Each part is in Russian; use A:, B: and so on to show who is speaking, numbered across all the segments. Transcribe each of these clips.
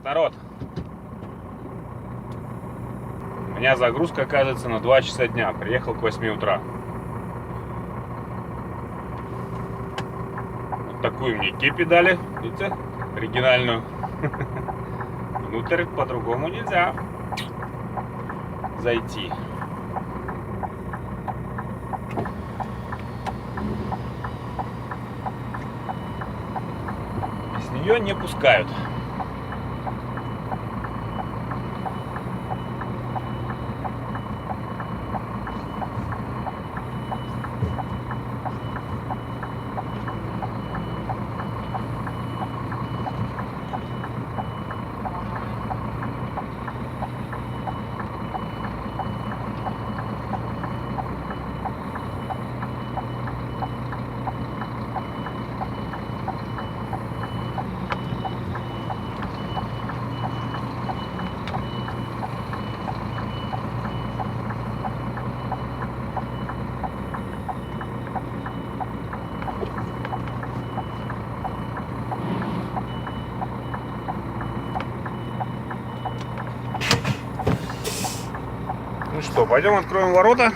A: Привет, народ! У меня загрузка, оказывается, на 2 часа дня. Приехал к 8 утра. Вот такую мне кепи дали. Видите? Оригинальную. Внутрь по-другому нельзя зайти. С нее не пускают. Ну что, пойдем откроем ворота.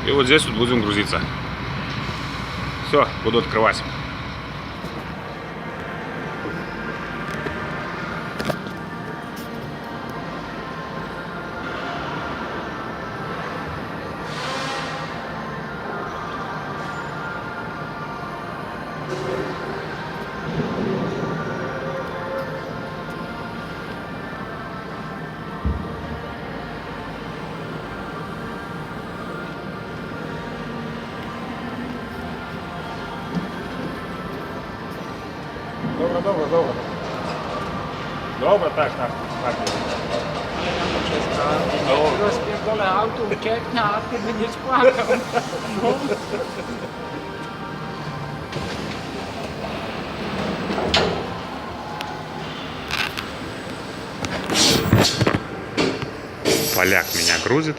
A: И вот здесь вот будем грузиться. Все, буду открывать. Добре. Dobra, tak.
B: Rozpierdolę auto, ucieknę, a ty będziesz płakał. No.
A: Поляк меня грузит.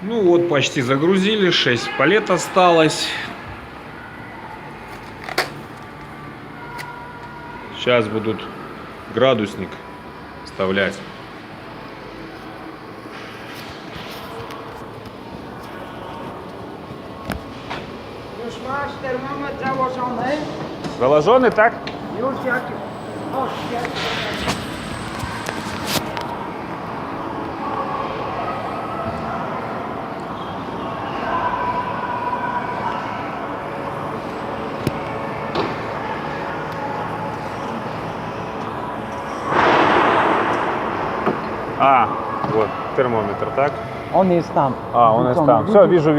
A: Ну вот, почти загрузили, 6 палет осталось. Сейчас будут градусник вставлять.
B: Już masz termometr założony?
A: Заложены, так?
B: Już jak... O, świetnie.
A: А, вот термометр, так?
B: On jest tam.
A: On jest tam. Все, wижу.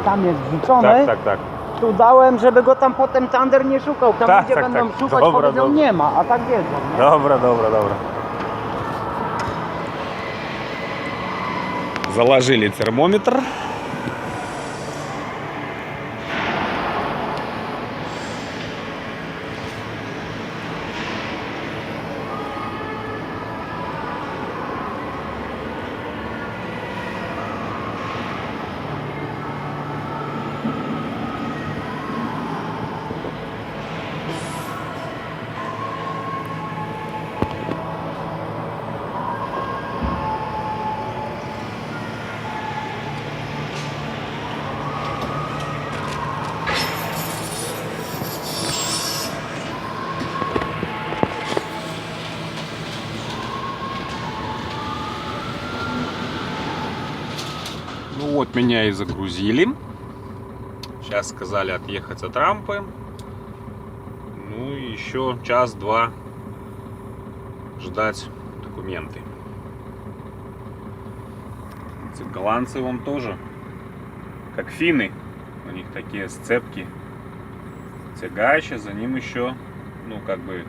B: Tam jest wrzucony.
A: Tak.
B: Tu dałem, żeby go tam potem Thunder nie szukał. Tam
A: Tak,
B: ludzie
A: tak,
B: będą
A: tak.
B: szukać,
A: Dobra,
B: powiedzą
A: dobra.
B: nie ma, a tak wiedzą. Nie?
A: Dobra. Заложили термометр. Ну вот, меня и загрузили. Сейчас сказали отъехать от рампы. Ну и еще час-два ждать документы. Эти голландцы вон тоже, как финны, у них такие сцепки. Тягающая, за ним еще, ну как бы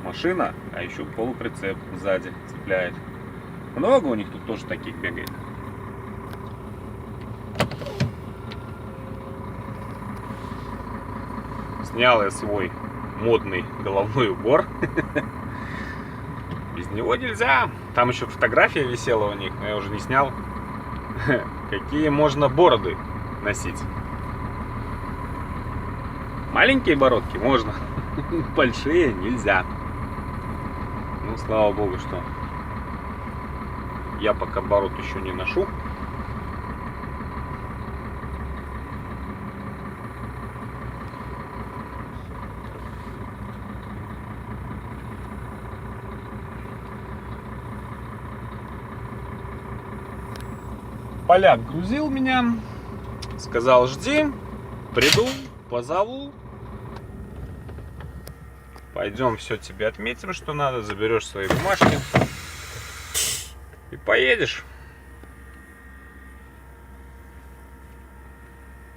A: машина, а еще полуприцеп сзади цепляет. Много у них тут тоже таких бегает. Снял я свой модный головной убор. Без него нельзя. Там еще фотография висела у них, но я уже не снял. Какие можно бороды носить. Маленькие бородки можно, большие нельзя. Ну, слава богу, что я пока бород еще не ношу. Поляк грузил меня, сказал: жди, приду, позову. Пойдем, все тебе отметим, что надо, заберешь свои бумажки и поедешь.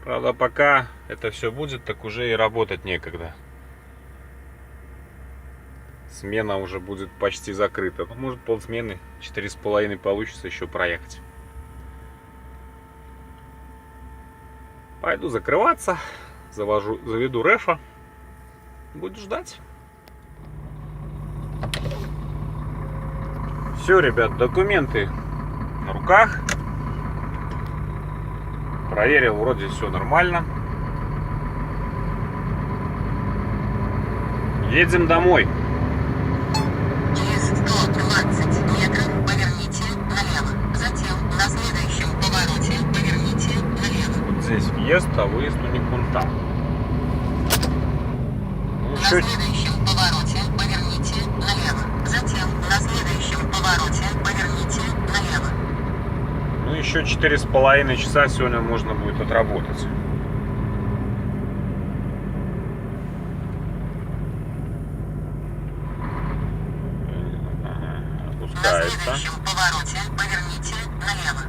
A: Правда, пока это все будет, так уже и работать некогда. Смена уже будет почти закрыта. Ну, может, полсмены, 4,5 получится еще проехать. Пойду закрываться, заведу рефа, буду ждать. Все, ребят, документы на руках. Проверил, вроде все нормально. Едем домой.
C: Через 120 метров поверните налево. Затем на следующем повороте поверните налево.
A: Вот здесь въезд, а выезд у них вон там. Ну,
C: На
A: еще...
C: следующем повороте поверните налево. Затем на следующем повороте поверните налево.
A: Ну, еще 4,5 часа сегодня можно будет отработать.
C: На
A: Опускается.
C: следующем повороте поверните налево.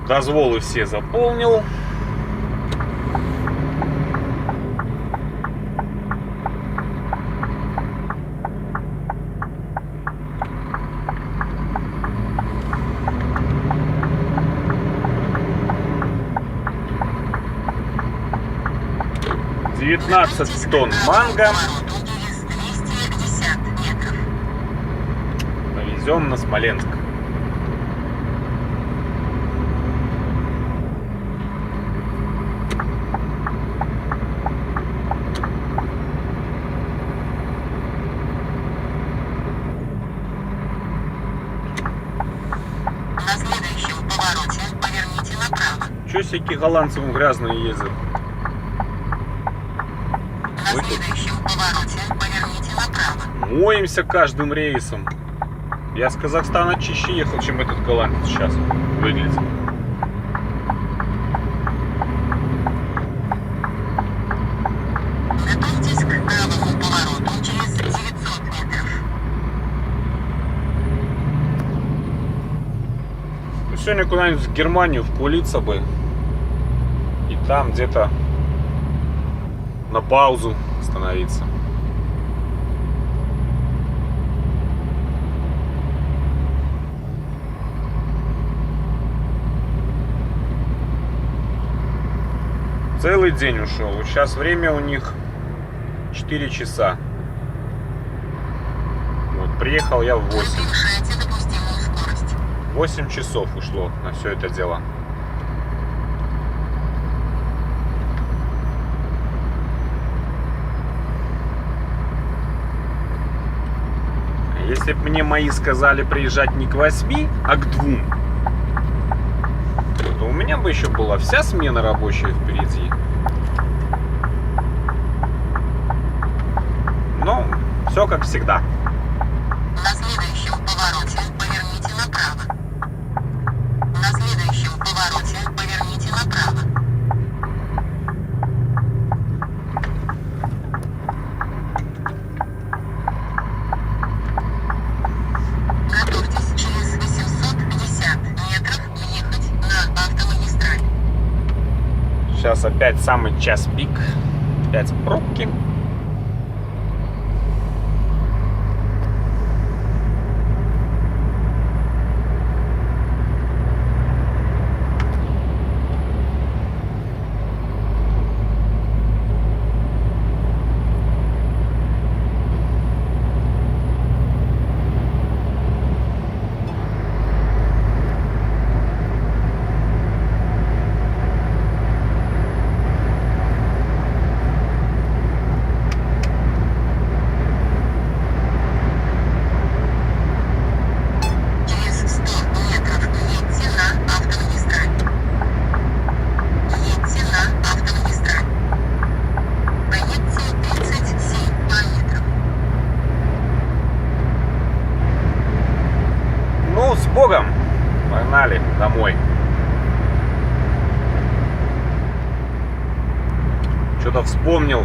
A: Дозволы все заполнил.
C: На
A: 19 тонн манго
C: повороту через 250 метров.
A: повезем на Смоленск.
C: На следующем повороте поверните направо.
A: Че всякие голландцы грязные ездят?
C: На следующем повороте поверните направо.
A: Моемся каждым рейсом. Я с Казахстана чище ехал, чем этот голландец сейчас выглядит.
C: Готовьтесь к правому повороту через 900 метров.
A: Ну, сегодня куда-нибудь в Германию вкулиться бы. И там где-то на паузу становиться. Целый день ушел. Вот сейчас время у них 4 часа. Вот, приехал я в 8.
C: Превышайте допустимую скорость.
A: 8 часов ушло на все это дело. Если бы мне мои сказали приезжать не к 8, а к 2, то у меня бы еще была вся смена рабочая впереди. Но все как всегда.
C: На следующем повороте поверните направо. На следующем повороте поверните
A: Сейчас опять самый час пик. Опять пробки.
C: Через 100 метров едьте на автомагистраль. Едьте на автомагистраль. Проедьте 37 километров.
A: Ну, с Богом! Погнали домой. Что-то вспомнил.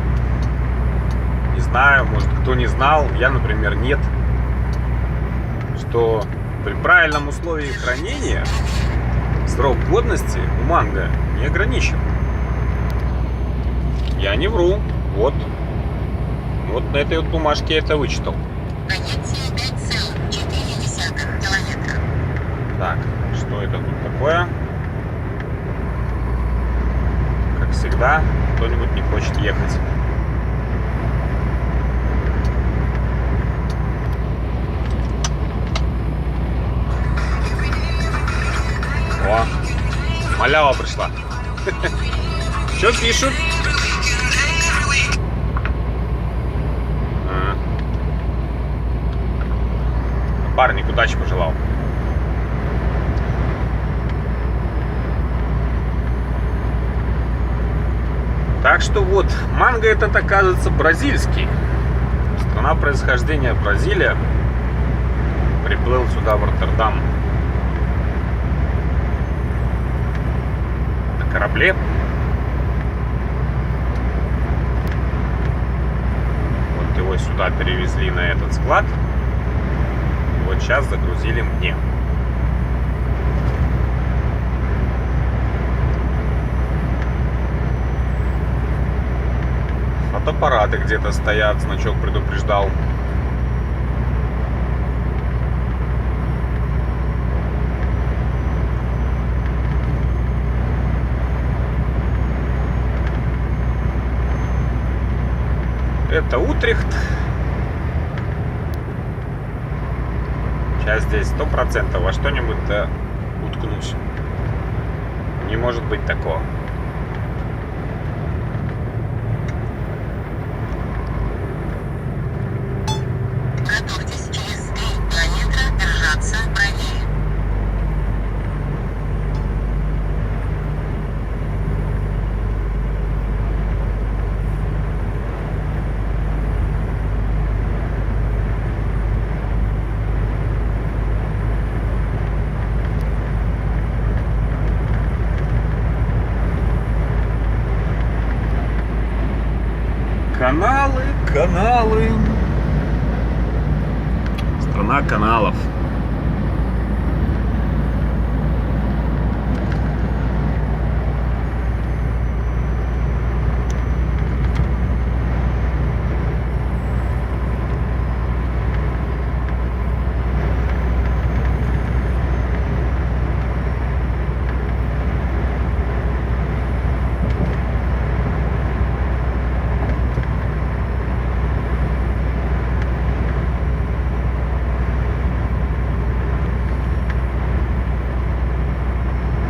A: Не знаю, может, кто не знал. Я, например, нет. Что при правильном условии хранения срок годности у манго не ограничен. Я не вру. Вот. Вот на этой вот бумажке я это вычитал.
C: Проедьте 5,4 километра.
A: Так, что это тут такое? Как всегда, кто-нибудь не хочет ехать. О, малява пришла. Что пишут? Парник удачи пожелал. Так что вот, манго этот, оказывается, бразильский. Страна происхождения Бразилия. Приплыл сюда, в Роттердам, на корабле. Вот его сюда перевезли на этот склад. Вот сейчас загрузили мне. Фотоаппараты где-то стоят, значок предупреждал. Это Утрехт. Сейчас здесь 100% во что-нибудь уткнусь. Не может быть такого.
C: Готовьтесь через 3 километра держаться правее.
A: Каналы, каналы. Страна каналов.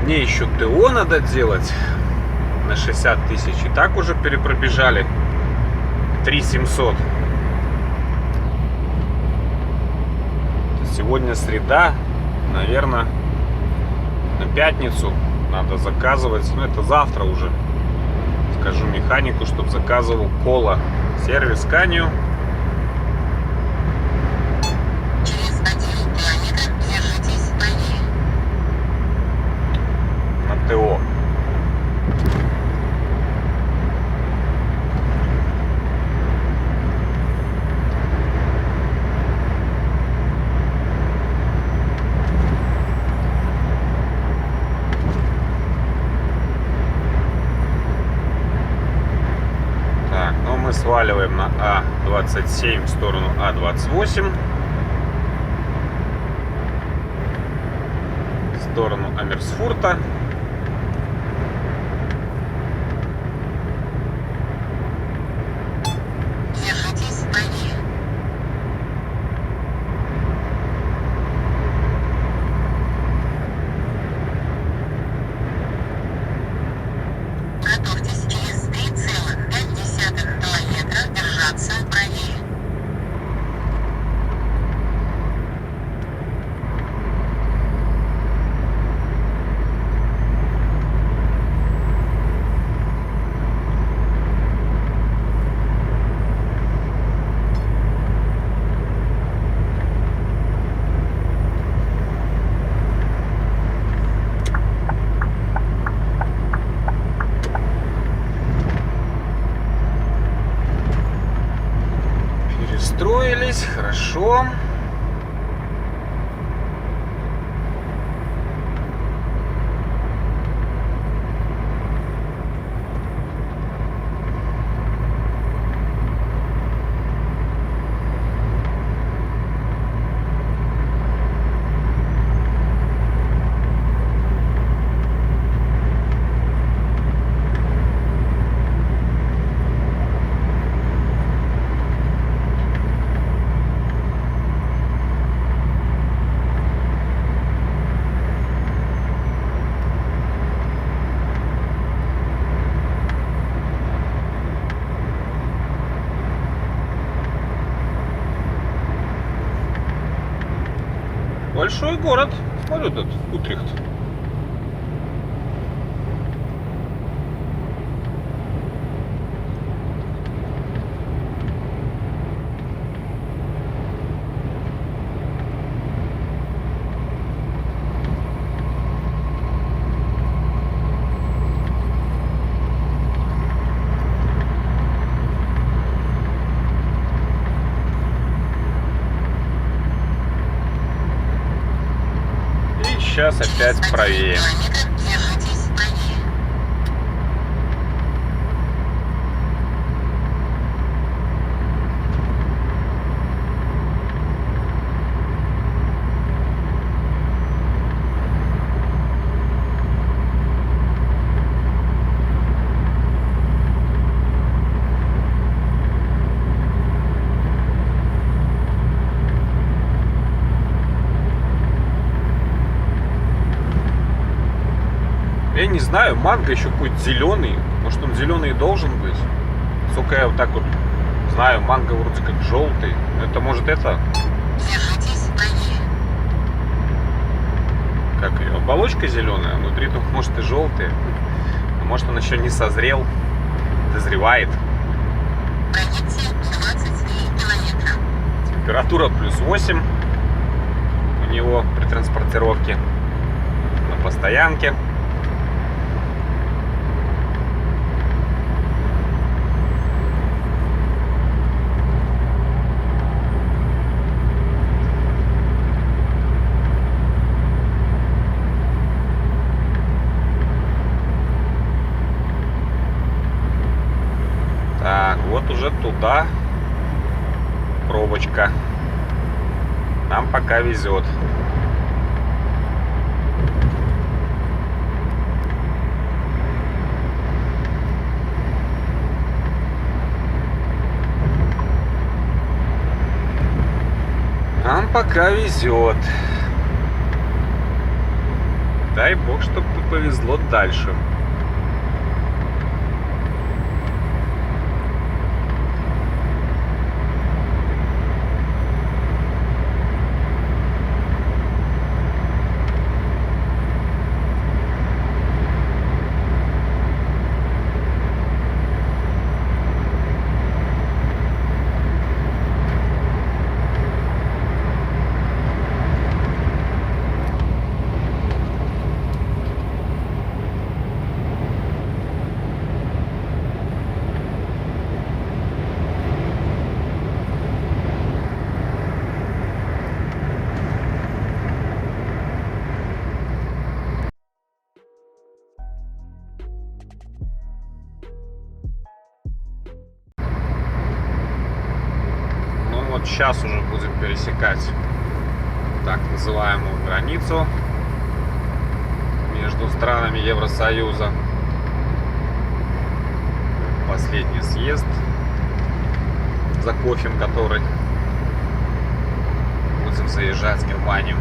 A: Мне еще ТО надо делать на 60 тысяч. И так уже перепробежали 3700. Сегодня среда. Наверное, на пятницу надо заказывать. Ну, это завтра уже. Скажу механику, чтобы заказывал кола. Сервис Канью.
C: Через 1 километр держитесь правее.
A: На ТО. А27 в сторону А28. В сторону Амерсфурта.
C: Держитесь правее. Готовьтесь через 3,5 километра держаться правее.
A: Перестроились, хорошо. Большой город. Смотрю тут, Утрехт. И сейчас опять правее.
C: Километр держитесь правее.
A: Я не знаю, манго еще какой-то зеленый. Может, он зеленый и должен быть. Сколько я вот так вот знаю, манго вроде как желтый. Это может это,
C: Держитесь правее.
A: как ее, оболочка зеленая, а внутри тут может и желтый. А может, он еще не созрел, дозревает.
C: Проедьте 23 километра.
A: Температура +8 у него при транспортировке на постоянке. Так, вот уже туда пробочка. Нам пока везет. Нам пока везет. Дай бог, чтобы повезло дальше. сейчас уже будем пересекать так называемую границу между странами Евросоюза. Последний съезд, за кофем который будем заезжать в Германию.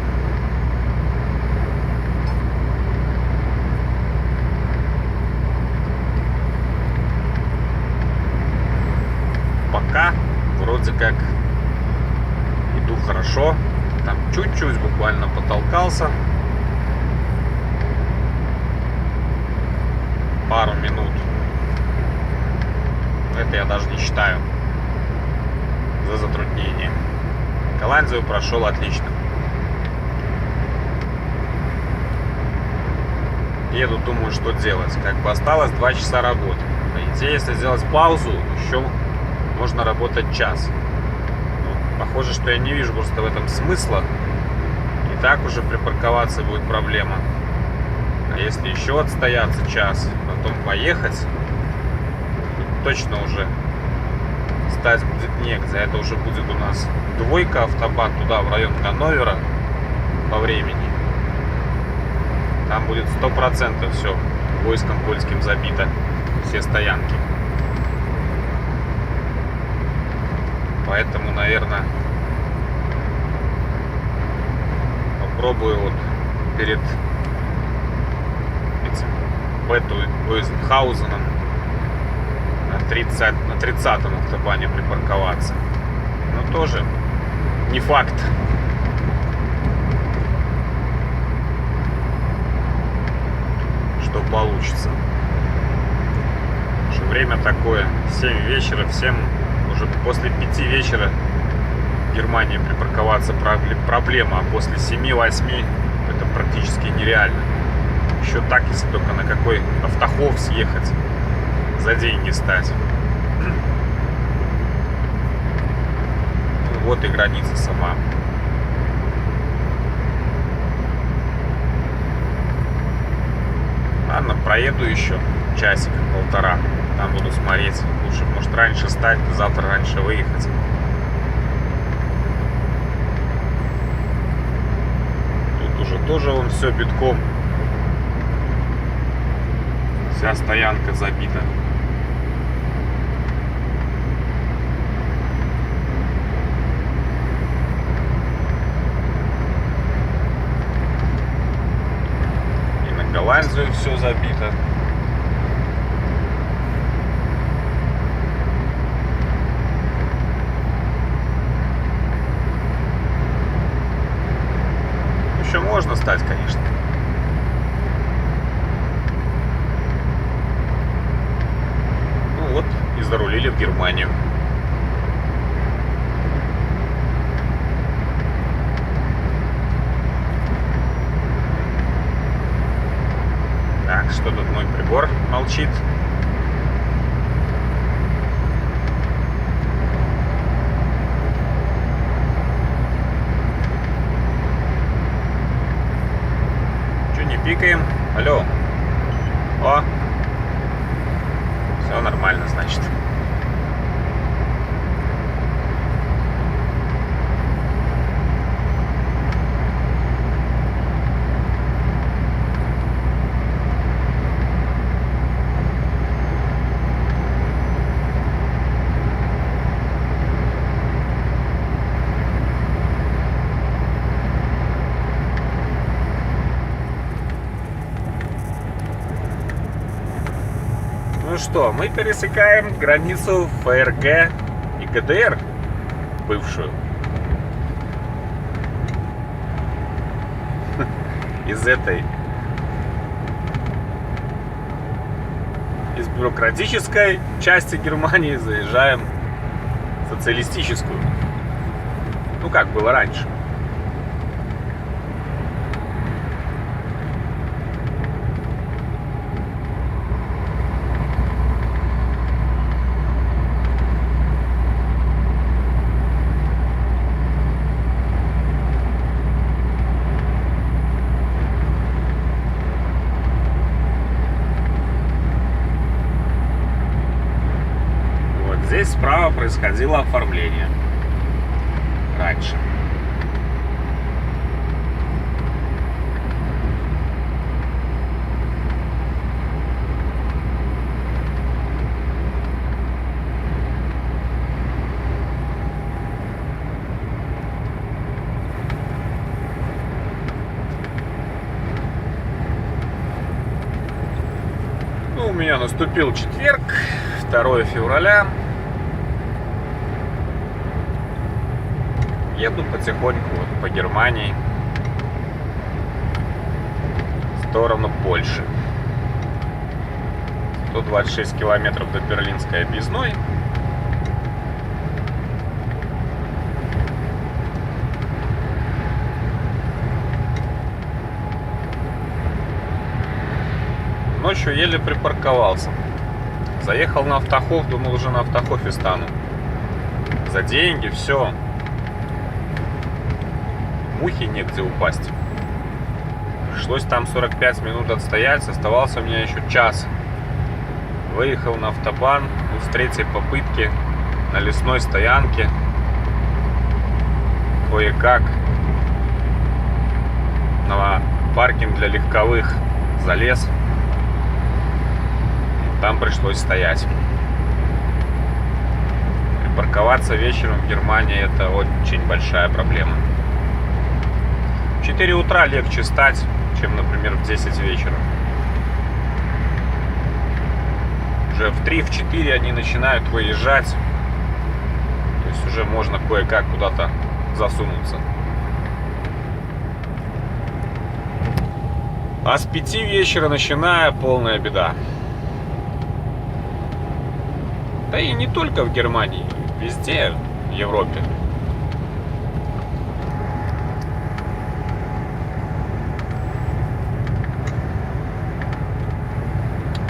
A: Пока вроде как иду хорошо. Там чуть-чуть буквально потолкался. Пару минут. Это я даже не считаю за затруднение. Голландию прошел отлично. Еду, думаю, что делать. Как бы осталось 2 часа работы. По идее, если сделать паузу, еще можно работать час. Но похоже, что я не вижу просто в этом смысла. И так уже припарковаться будет проблема. А если еще отстояться час, потом поехать, точно уже стать будет негде. Это уже будет у нас двойка, автобан туда, в район Ганновера по времени. Там будет 100% все войском польским забито, все стоянки. Поэтому, наверное, попробую вот перед этим Ойзенхаузеном на 30-м автобане припарковаться. Но тоже не факт. Что получится. Потому что время такое, 7 вечера, всем уже после 5 вечера в Германии припарковаться проблема, а после 7-8 это практически нереально. Еще так, если только на какой автохов съехать, за деньги стать. Ну, вот и граница сама. Ладно, проеду еще часик-полтора. Там буду смотреть. Лучше, может, раньше стать, завтра раньше выехать. Тут уже тоже вон все битком. Вся стоянка забита. И на Голландию все забито. Еще можно стать, конечно. Вот и зарулили в Германию. Так, что тут мой прибор молчит? Че не пикаем? Алло. О! Все нормально, значит. Ну что, мы пересекаем границу ФРГ и ГДР, бывшую. Из бюрократической части Германии заезжаем в социалистическую. Ну, как было раньше. Здесь справа происходило оформление. дальше. Ну, у меня наступил четверг, 2 февраля. Еду потихоньку вот по Германии в сторону Польши. 126 километров до Берлинской объездной. Ночью еле припарковался. Заехал на Автохоф, думал, уже на Автохофе стану. За деньги, все. Мухи негде упасть. Пришлось там 45 минут отстоять, оставался у меня еще час. Выехал на автобан, с третьей попытки на лесной стоянке. Кое-как на паркинг для легковых залез. Там пришлось стоять. Припарковаться вечером в Германии — это очень большая проблема. В 4 утра легче встать, чем, например, в 10 вечера. Уже в 3-4 они начинают выезжать. То есть уже можно кое-как куда-то засунуться. А с 5 вечера начиная полная беда. Да и не только в Германии, везде в Европе.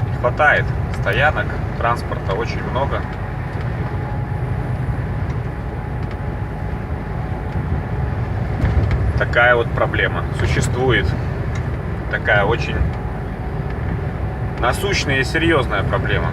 A: Не хватает стоянок, транспорта очень много. Такая вот проблема существует. Такая очень насущная и серьезная проблема.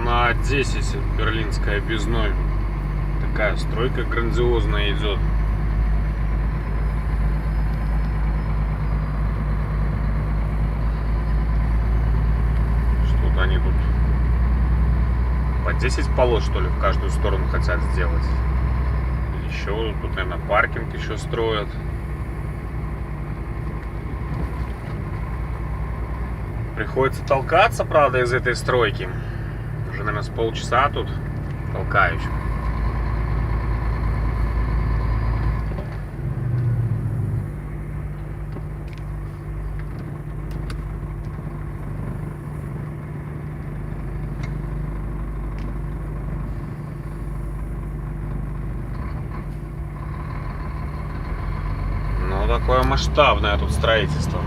A: На 10 Берлинской объездной такая стройка грандиозная идет. Что-то они тут по 10 полос, что ли, в каждую сторону хотят сделать. Еще тут, наверное, паркинг еще строят. Приходится толкаться, правда, из этой стройки. Уже, наверное, с полчаса тут толкаюсь. Ну, такое масштабное тут строительство.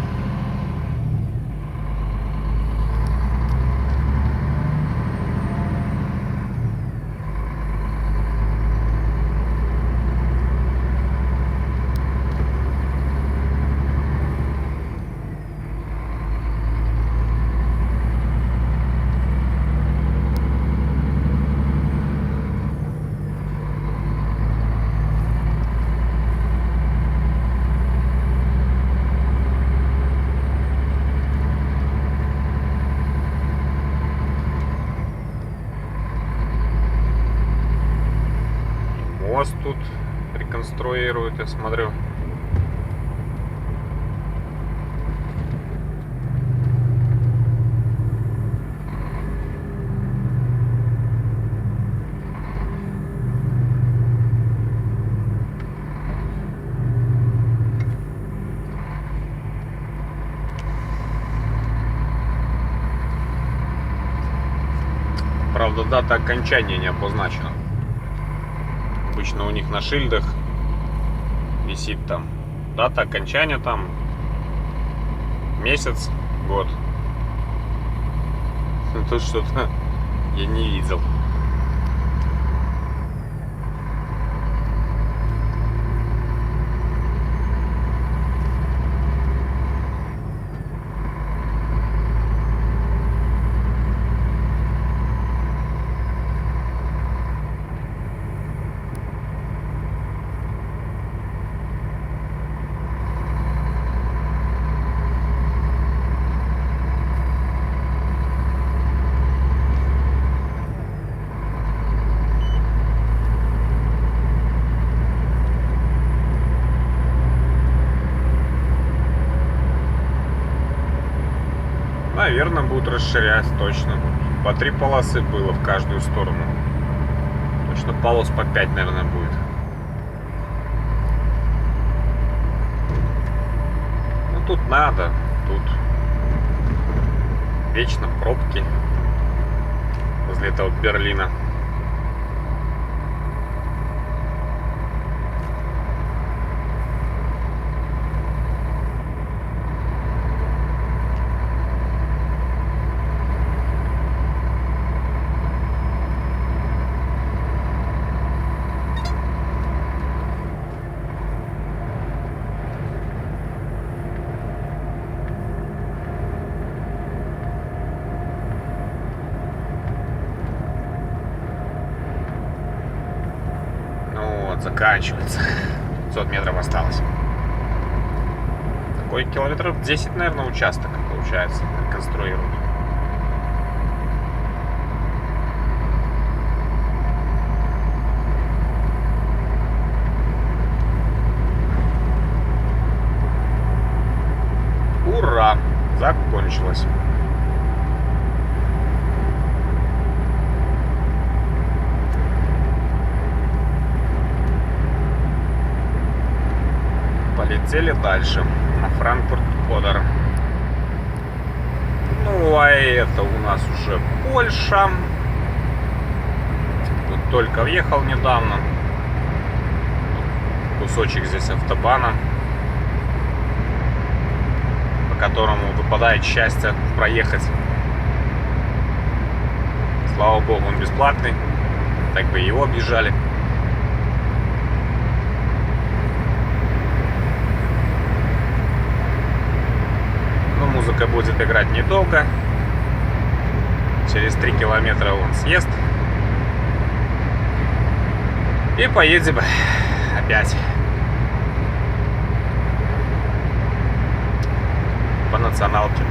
A: Мост тут реконструируют, я смотрю. Правда, дата окончания не обозначена. Обычно у них на шильдах висит там дата окончания, там месяц, год. Тут что-то я не видел. Наверное, будут расширять точно. По 3 полосы было в каждую сторону. Точно полос по 5, наверное, будет. Ну тут надо. Тут вечно пробки возле этого Берлина. Заканчивается. 500 метров осталось. Такой километров 10, наверное, участок получается, конструируют. Ура! Закончилось. Полетели дальше на Франкфурт-Одер. Ну а это у нас уже Польша. Вот только въехал недавно. Кусочек здесь автобана, по которому выпадает счастье проехать. Слава богу, он бесплатный. Так бы его объезжали. Музыка будет играть недолго. Через 3 километра он съест. И поедем опять по националке.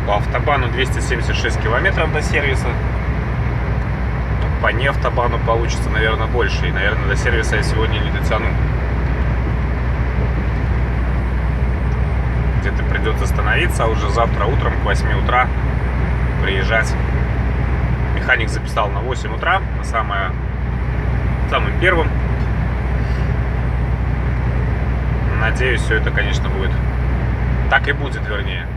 A: По автобану 276 километров до сервиса. По не автобану получится, наверное, больше. И, наверное, до сервиса я сегодня не дотяну. Где-то придется остановиться, а уже завтра утром к 8 утра приезжать. Механик записал на 8 утра, на самым первым. Надеюсь, все это, конечно, будет. Так и будет, вернее.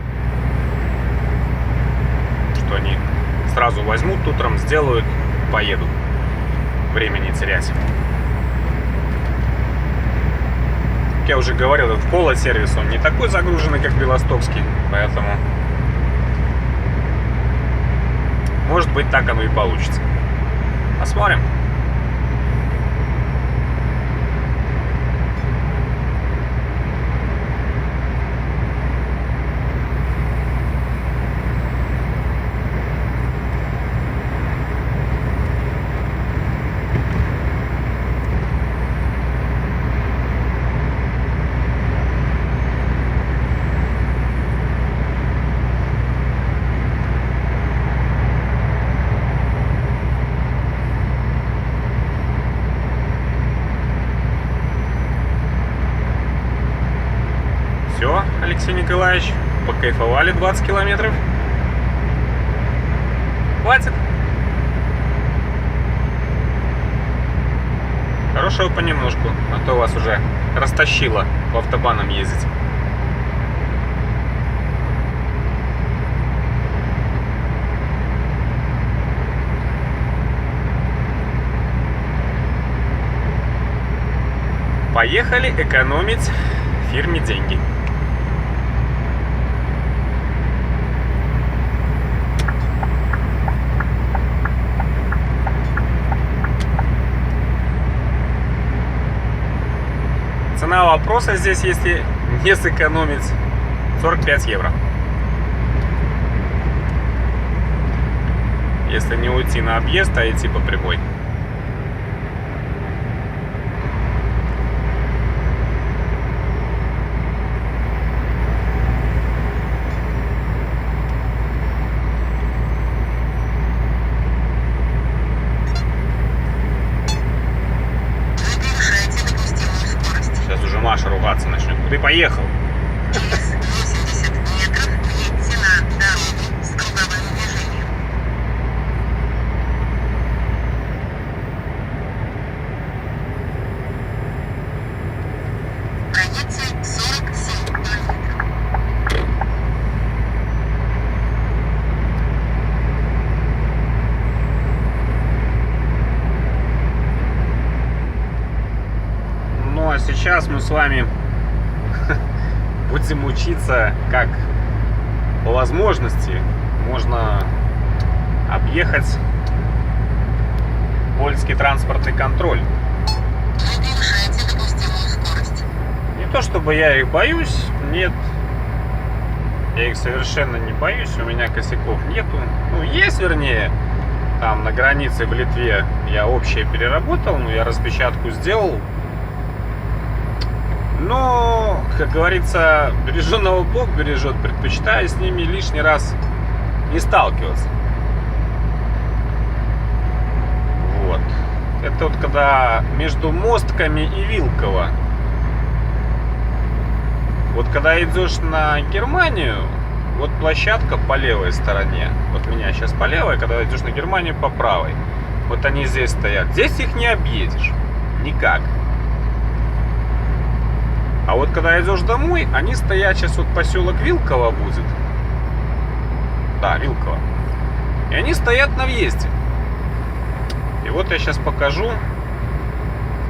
A: Что они сразу возьмут утром, сделают, поедут. Времени терять. Как я уже говорил, этот Поло-сервис, он не такой загруженный, как Белостокский, поэтому может быть, так оно и получится. Посмотрим. Все, Алексей Николаевич, покайфовали 20 километров. Хватит. Хорошего понемножку, а то вас уже растащило по автобанам ездить. Поехали экономить фирме деньги. Цена вопроса здесь, если не сэкономить, 45 евро. Если не уйти на объезд, а идти по прямой. Маша ругаться начнет. Куда поехал?
C: Через 80 метров едьте на дорогу с круговым движением. Проедьте 47 километров.
A: Ну а сейчас мы с вами будем учиться, как по возможности можно объехать польский транспортный контроль.
C: Не превышайте допустимую скорость.
A: Не то чтобы я их боюсь, нет. Я их совершенно не боюсь, у меня косяков нету. Ну, есть, вернее, там на границе в Литве я общее переработал, но я распечатку сделал. Но, как говорится, береженного Бог бережет, предпочитаю с ними лишний раз не сталкиваться. Вот. Это вот когда между Мостками и Вилково. Вот когда идешь на Германию, вот площадка по левой стороне. Вот меня сейчас по левой, когда идешь на Германию по правой. Вот они здесь стоят. Здесь их не объедешь. Никак. А вот когда идешь домой, они стоят, сейчас вот поселок Вилково будет. Да, Вилково. И они стоят на въезде. И вот я сейчас покажу,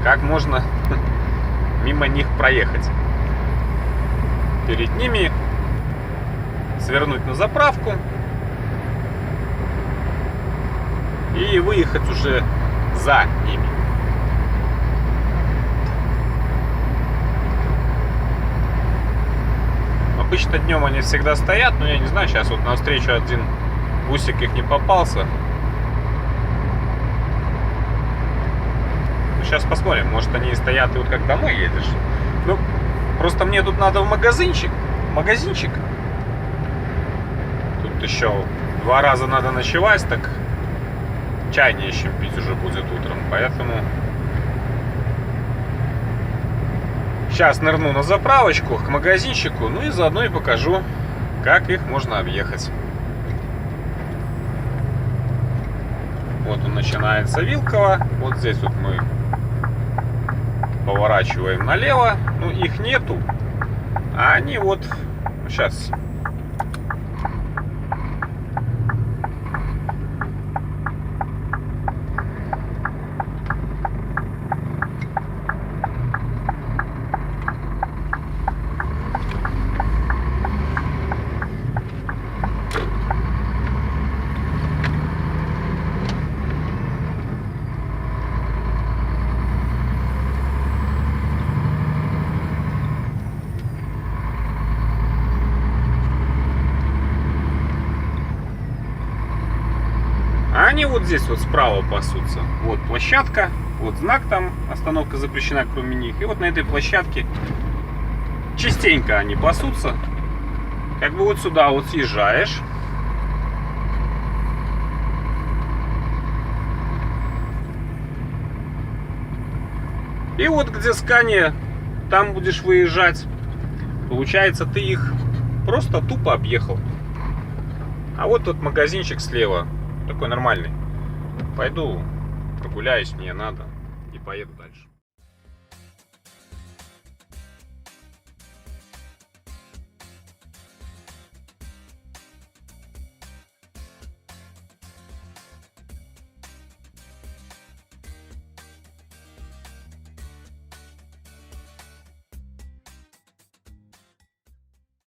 A: как можно мимо них проехать. Перед ними свернуть на заправку и выехать уже за ними. Обычно днем они всегда стоят, но я не знаю, сейчас вот навстречу один бусик их не попался. Сейчас посмотрим, может они и стоят, и вот как домой едешь. Ну, просто мне тут надо в магазинчик. Тут еще 2 раза надо ночевать, так чай не чем пить уже будет утром, поэтому... Сейчас нырну на заправочку, к магазинчику, ну и заодно и покажу, как их можно объехать. Вот он начинается Вилково, вот здесь вот мы поворачиваем налево, ну их нету, а они вот сейчас. А они вот здесь вот справа пасутся. Вот площадка, вот знак там, остановка запрещена, кроме них. И вот на этой площадке частенько они пасутся. Как бы вот сюда вот съезжаешь. И вот где Скания, там будешь выезжать. Получается, ты их просто тупо объехал. А вот тот магазинчик слева. Такой нормальный. Пойду прогуляюсь, мне надо, и поеду дальше.